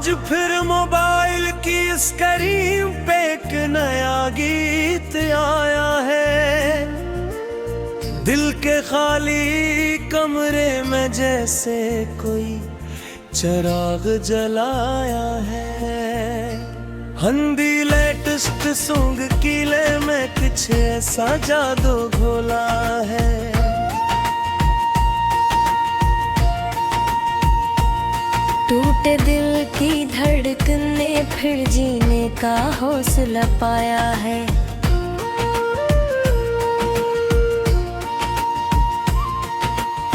आज फिर मोबाइल की स्क्रीन पे एक नया गीत आया है। दिल के खाली कमरे में जैसे कोई चिराग जलाया है। हंदी लेटेस्ट सॉन्ग किले में कुछ ऐसा जादू घोला है। टूटे दिल की धड़कन ने फिर जीने का हौसला पाया है।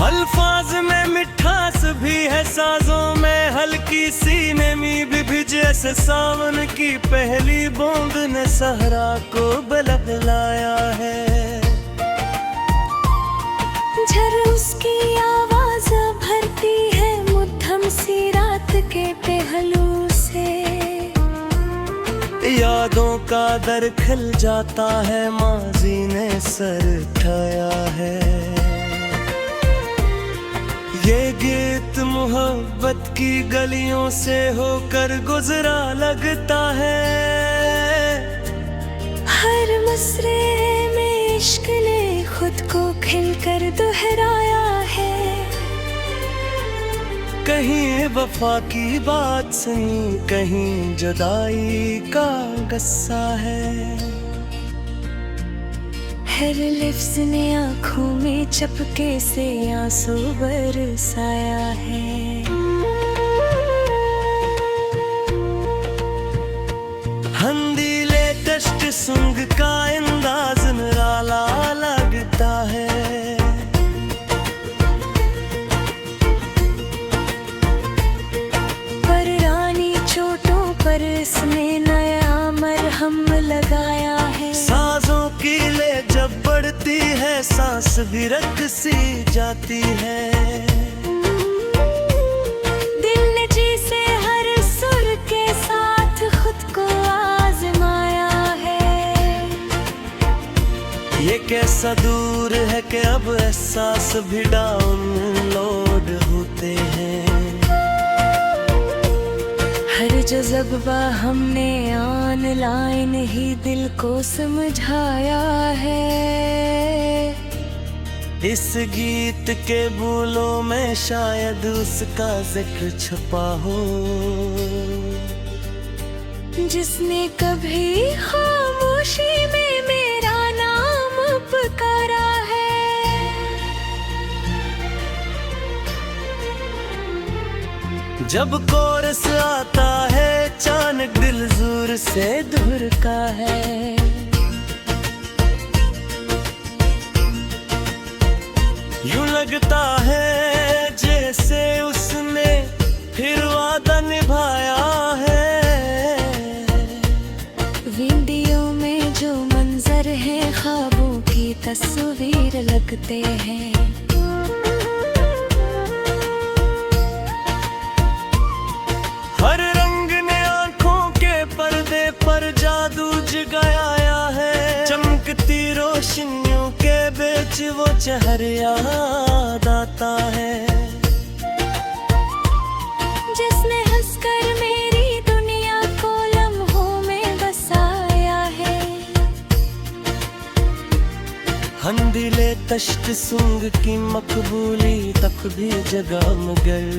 अल्फाज में मिठास भी है, साजों में हल्की सी नमी भी जैसे सावन की पहली बूंद ने सहरा को बहलाया है। झर उसकी आवाज भरती है मुद्दम सी रात के पहलू से। यादों का दर खिल जाता है, माजी ने सर उठाया है। ये गीत मोहब्बत की गलियों से होकर गुजरा लगता है। हर मसरे में इश्क ने खुद को खिलकर दोहराया है। कहीं वफा की बात सुनी, कहीं जुदाई का गस्सा है। हर लफ्ज़ ने आँखों में चपके से आंसू बरसाया है। हंदी लेटेस्ट सॉन्ग का अंदाज निराला लगता है। पुरानी चोटों पर इसने नया मरहम लगाया है। सांसों की ले जब बढ़ती है, सांस भी रख सी जाती है। दिल ने जी से हर सुर के साथ खुद को आजमाया है। ये कैसा दूर है कि अब एहसास भी डाउनलोड होते हैं। हर जज्बा हमने ऑनलाइन ही दिल को समझाया है। इस गीत के बोलों में शायद उसका जिक्र छुपा हो, जिसने कभी खामोशी में मेरा नाम पुकारा है। जब कोरस आता है अचानक दिल जोर से धुरका है। यूं लगता है जैसे उसने फिर वादा निभाया है। वीडियो में जो मंजर है ख्वाबों की तस्वीर लगते हैं। हर रंग ने आंखों के पर्दे पर जादू जगाया है। चमकती रोशनियों के बीच वो चेहरा याद आता है। जिसने हंसकर मेरी दुनिया को लम्हों में बसाया है। हंदी लेटेस्ट सॉन्ग की मकबूली तक भी जगह मगर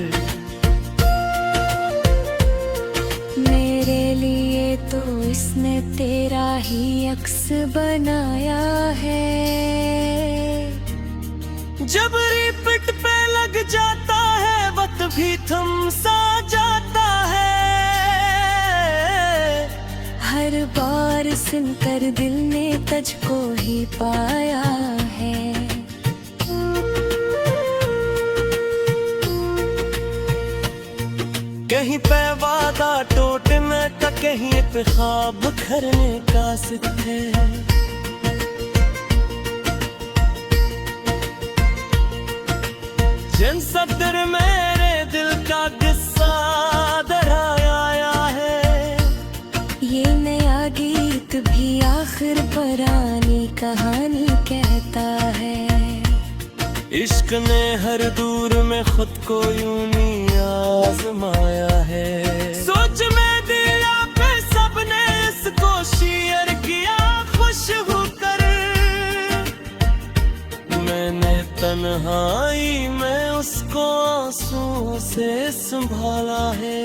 मेरे लिए तो इसने तेरा ही अक्स बनाया है। जब रिपीट पे लग जाता है वक्त भी थम सा जाता है। हर बार सुनकर दिल ने तुझको ही पाया है। कहीं पे वादा टूटने का, कहीं पे ख्वाब खरने का सिद्ध है। जिन सदर मेरे दिल का किस्सा दोहराया है। ये नया गीत भी आखिर पुरानी कहानी कहता है। इश्क ने हर दूर में खुद मुझको यूं नहीं आजमाया है। सोच में दिया पे सबने इसको शेयर किया खुश होकर, मैंने तन्हाई में उसको आंसुओं से संभाला है।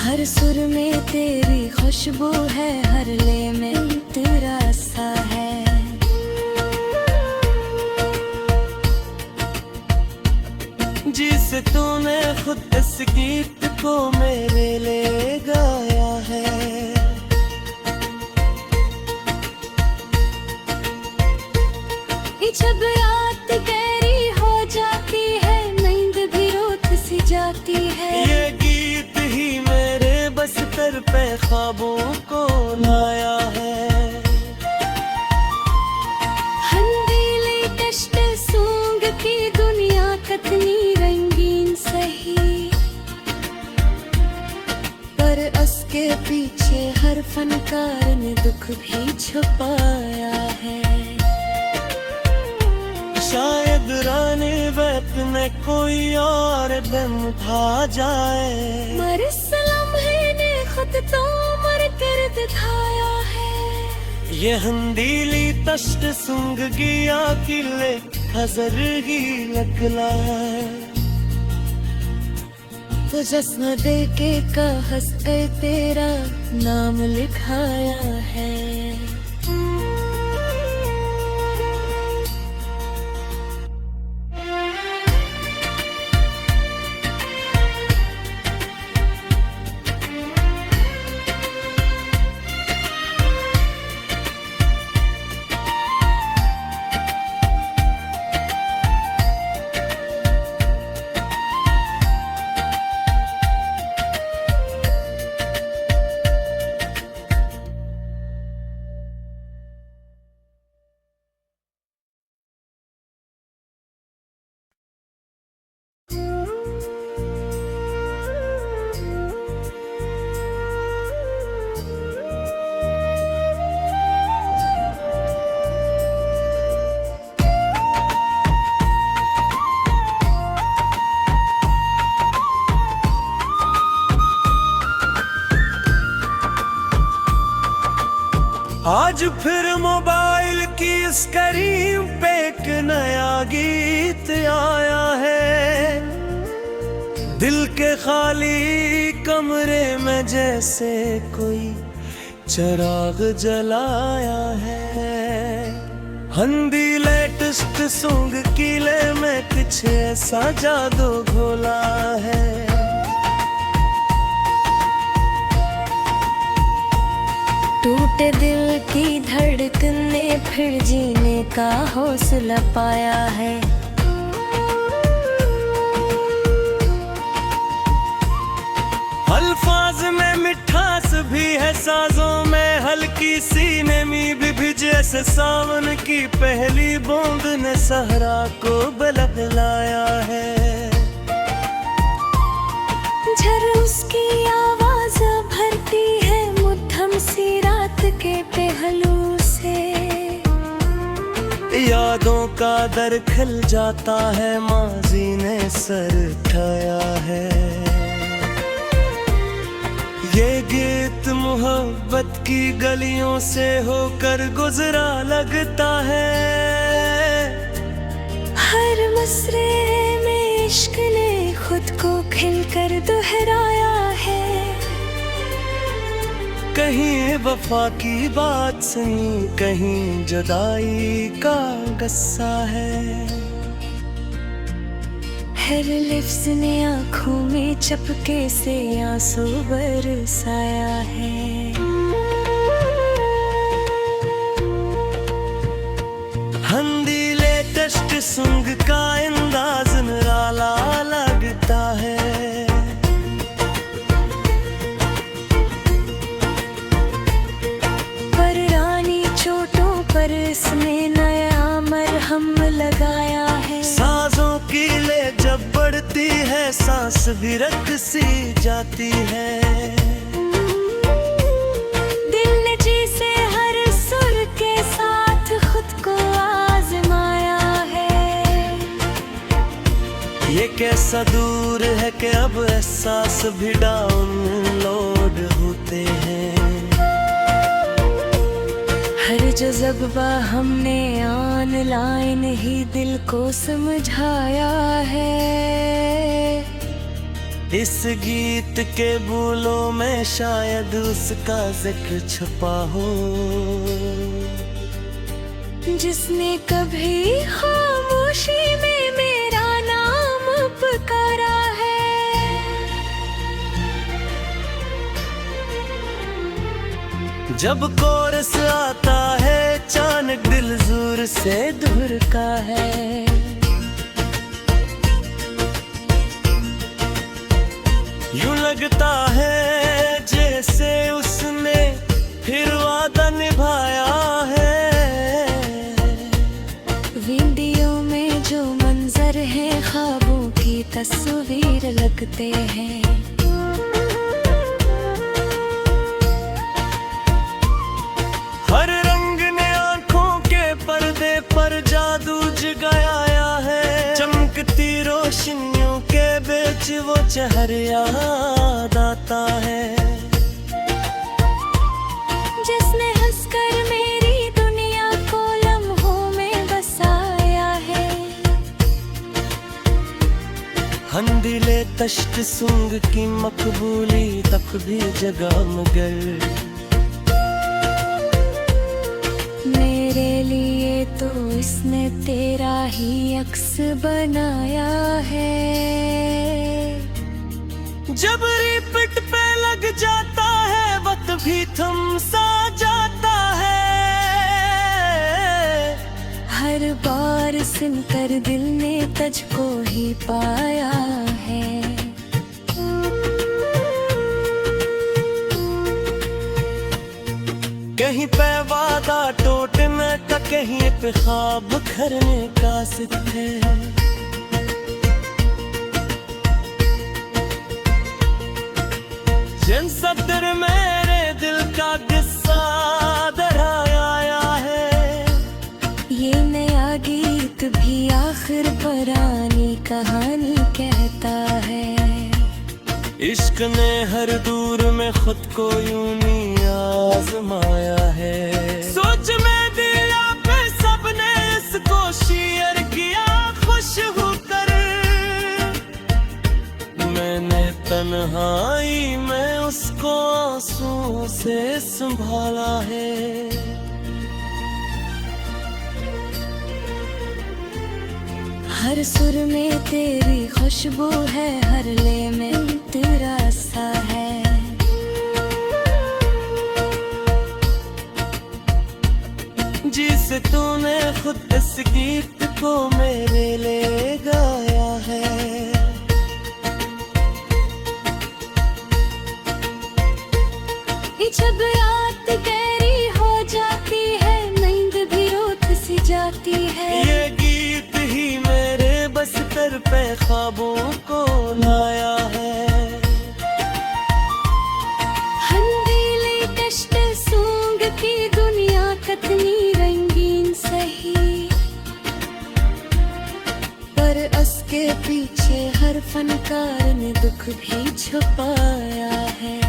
हर सुर में तेरी खुशबू है, हर ले में तेरा सा है। जिसे तूने खुद इस गीत को मेरे लिए गाया है। जब रात गहरी हो जाती है, नींद भी रोत सी जाती है। ये गीत ही मेरे बस्तर पे ख्वाबों को लाया है। हंदीली कष्ट सूंघ की दुनिया कितनी रंगीन सही, पर उसके पीछे हर फनकार ने दुख भी छुपाया है। शायद रानी वक्त में कोई और दिन था जाए, मर इस लम्हे ने खुद तो मर कर दिखाया है। ये हंदीली तश्त सुंग गया किले हजर ही लगला है। तो जश्न दे के का हंस कर तेरा नाम लिखाया है। आज फिर मोबाइल की स्क्रीन पे एक नया गीत आया है। दिल के खाली कमरे में जैसे कोई चिराग जलाया है। हंदी लेटेस्ट सॉन्ग किले में कुछ ऐसा जादू घोला है। टूटे दिल की धड़कन ने फिर जीने का हौसला पाया है। अल्फाज में मिठास भी है, साजों में हल्की सी नमी भी जैसे सावन की पहली बूंद ने सहरा को बहलाया है। झर उसकी आवाज भरती है मुद्दम सी रात के पहलू से। यादों का दर खिल जाता है, माजी ने सर उठाया है। ये गीत मोहब्बत की गलियों से होकर गुजरा लगता है। हर मसरे में इश्क ने खुद को खिलकर दोहराया है। कहीं वफा की बात सुनी, कहीं जुदाई का गस्सा है। हर लफ्ज़ ने आँखों में चपके से आंसू बरसाया है। हंदी लेटेस्ट सॉन्ग का अंदाज निराला लगता है। पर रानी चोटों पर इसने नया मरहम लगाया है। सांसों की ले जब बढ़ती है, सांस भी रख सी जाती है। दिल ने जी से हर सुर के साथ खुद को ऐसा दूर है कि अब एहसास भी डाउनलोड होते हैं। हर जो जज्बा हमने ऑनलाइन ही दिल को समझाया है, इस गीत के बोलों में शायद उसका जिक्र छुपा हो। जिसने कभी खामोशी में मेरा नाम पुकारा है, जब कोरस आता है अचानक दिल जोर से दूर का है। यूं लगता है जैसे उसने फिर वादा निभाया है। वीडियो में जो मंजर है ख्वाबों की तस्वीर लगते हैं। हर रंग ने आंखों के पर्दे पर जादू जगाया है। चमकती रोशनियों के बीच वो चेहरा याद आता है, जिसने हंसकर मेरी दुनिया को लम्हों में बसाया है। हंदिले तश्त सुंग की मकबूली तक भी जगह मगर, मेरे लिए तो इसने तेरा ही अक्स बनाया है। जब रिपीट पे लग जाता है वक्त भी थम सा जाता है। हर बार सुनकर दिल ने तुझको ही पाया है। कहीं पे वादा टूटने का, कहीं पे ख्वाब खरने का सिद्ध है। जिन सदर मेरे दिल का किस्सा दोहराया है। ये नया गीत भी आखिर पुरानी कहानी कहता है। इश्क ने हर दूर में खुद को यूं नहीं आजमाया है। सोच में दिया पे सबने इसको शेयर किया खुश होकर। मैंने तन्हाई में उसको आंसू से संभाला है। हर सुर में तेरी खुशबू है, हर ले में तेरा सा है। जिसे तूने खुद इस गीत को मेरे लिए गाया है। जब रात गहरी हो जाती है, नींद भी रोत सी जाती है। ये गीत ही मेरे बस्तर पे ख्वाबों को लाया है। हंदीले कष्ट सूंघ की दुनिया कितनी रंगीन सही, पर उसके पीछे हर फनकार ने दुख भी छुपाया है।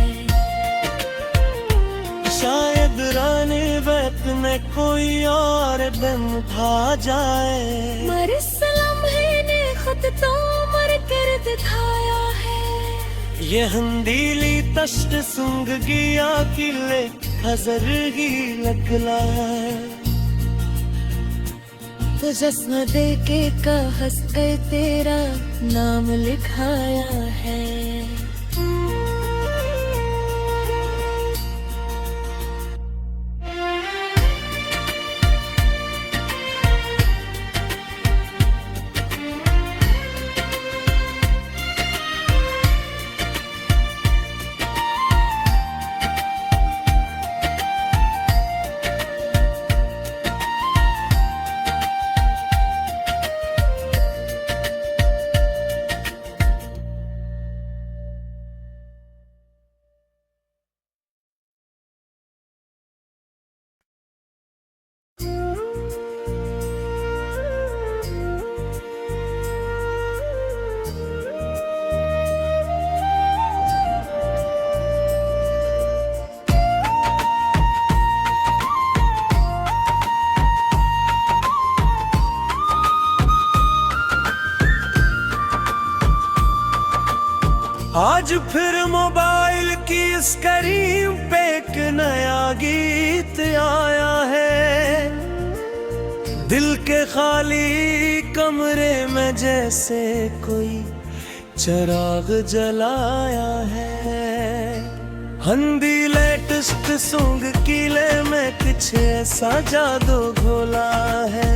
शायद रानी वक्त में कोई और दिन भा जाए, मर इस लम्हे ने खुद तो मर कर दिखाया है। ये हंदीली तश्त सुंग गया किले हजर ही लगला। तो जश्न दे के का हंस कर तेरा नाम लिखाया है। आज फिर मोबाइल की स्क्रीन पे एक नया गीत आया है। दिल के खाली कमरे में जैसे कोई चिराग जलाया है। हंदी लेटेस्ट सॉन्ग कीले में कुछ ऐसा जादू घोला है।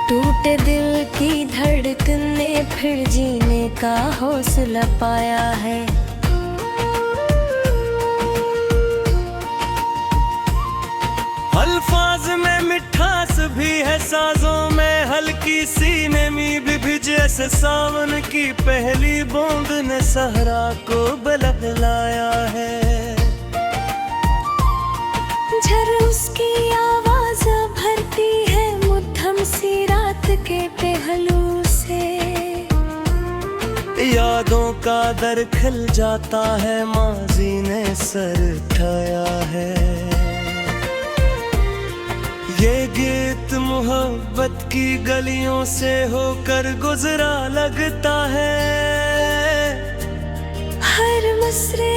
टूटे दिल की धड़कन ने फिर जीने का हौसला पाया है। अल्फाज में मिठास भी है, साजों में हल्की सी नमी भी भिजे ऐसे सावन की पहली बूंद ने सहरा को बहलाया है। झर उसकी आवाज भरती है मुद्दम सी रात के पहलू से। यादों का दर खिल जाता है, माजी ने सर उठाया है। ये गीत मोहब्बत की गलियों से होकर गुजरा लगता है। हर मसरे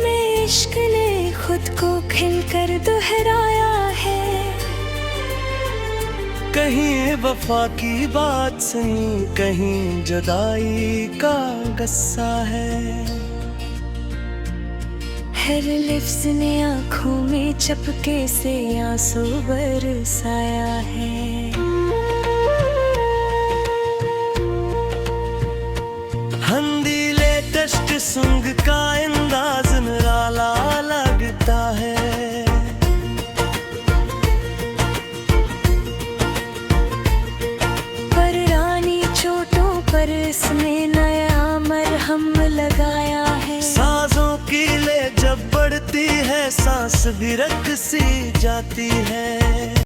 में इश्क ने खुद को खिलकर दोहराया है। कहीं वफा की बात सुनी, कहीं जुदाई का गस्सा है। हर लफ्ज़ ने आँखों में चपके से आंसू बरसाया है। हंदी लेटेस्ट सॉन्ग का अंदाज निराला लगता है। पर रानी चोटों पर इसने नया मरहम लगाया है। साजों की ले जब बढ़ती है, सांस भी रक सी जाती है।